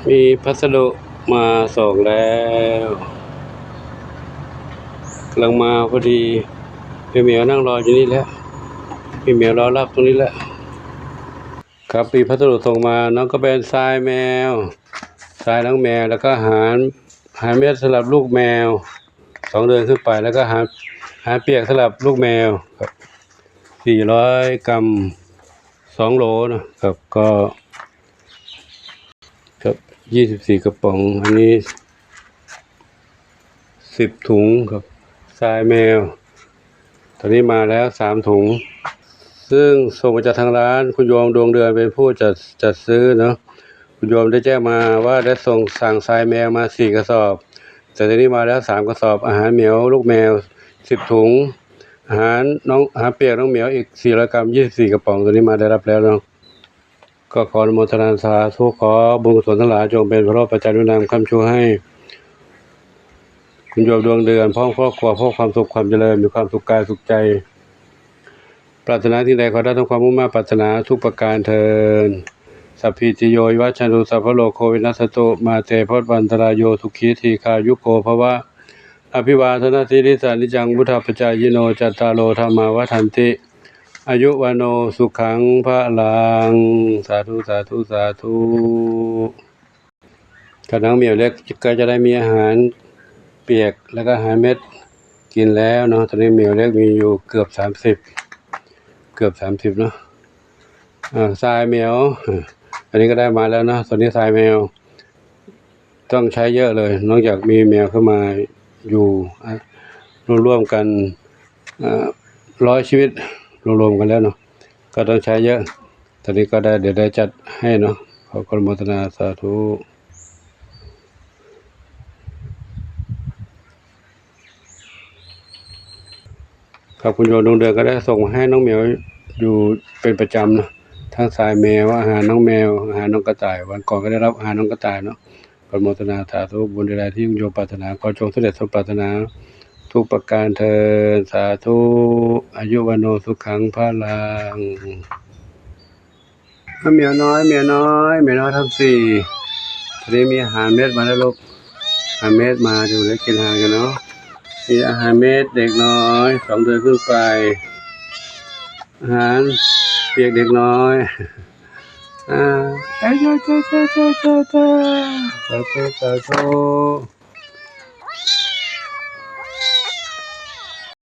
มีพัสดุมาส่งแล้วกำลังมาพอดีพี่เหมียวนั่งรออยู่นี่แล้วพี่เหมียวรอรับตรงนี้แล้วครับมีพัสดุส่งมาน้องก็เป็นทรายแมวทรายน้องแมวแล้วก็อาหารเม็ดสำหรับลูกแมว2 เดือนขึ้นไปแล้วก็อาหารเปียกสำหรับลูกแมวครับ400 กรัม2 โหลนะครับก็ครับ24 กระป๋องอันนี้10 ถุงครับทรายแมวตอนนี้มาแล้ว3 ถุงซึ่งส่งมาจากทางร้านคุณโยมดวงเดือนเป็นผู้จัดซื้อเนาะคุณโยมได้แจ้งมาว่าได้สั่งทรายแมวมา4 กระสอบแต่ตอนนี้มาแล้ว3 กระสอบอาหารเหมียวลูกแมว10 ถุงอาหารเปียกน้องเหมียวอีก400 กรัม24 กระป๋องตัวนี้มาได้รับแล้วเนาะก็ขออนุโมทนาสาธุขอบุญกุศลทั้งหลายจงเป็นพระปัจจัยนุนำคำชูให้คุณโยมดวงเดือนพร้อมครอบครัวพบความสุขความเจริญมีความสุขกายสุขใจปรารถนาที่ใดขอได้ทั้งความมุ่งมั่นปรารถนาทุกประการเทินสัพพิติโยวิวัชชันตุสัพพะโลกโควินัสสตุมาเตภวัตรายโยสุขีทีคายุโกภวะอภิวาทนาสิริสานิจังพุทธปัจจายโนจัตตารโอธรรมาวัฏันติอายุวโนสุขังพลังสาธุสาธุสาธุกระนังเหมียวเล็กก็จะได้มีอาหารเปียกแล้วก็อาหารเม็ดกินแล้วเนาะตอนนี้เหมียวเล็กมีอยู่เกือบ30เนาะทรายแมวอันนี้ก็ได้มาแล้วนะตอนนี้ทรายแมวต้องใช้เยอะเลยนอกจากมีแมวเข้ามาอยู่ร่วมกัน100 ชีวิตรวมกันแล้วเนาะก็ต้องใช้เยอะตอนนี้ก็ได้เดี๋ยวได้จัดให้เนาะขออนุโมทนาสาธุครับคุณโยมดวงเดือนก็ได้ส่งมาให้น้องเหมียวอยู่เป็นประจำนะทั้งทรายแมวอาหารน้องแมวอาหารน้องกระต่ายวันก่อนก็ได้รับอาหารน้องกระต่ายเนาะขออนุโมทนาสาธุบุญใดๆที่คุณโยมปรารถนาขอจงสำเร็จสมปรารถนาทุกประการเถิดสาธุอายุวโนสุขังพลังเหมียวน้อยทั้ง4ทีนี้มีอาหารเม็ดมาแล้วลูกอาหารเม็ดมาดูแล้วกินอาหารกันเนาะมีอาหารเม็ดเด็กน้อย2 เดือนขึ้นไปอาหารเปียกเด็กน้อยสาธุ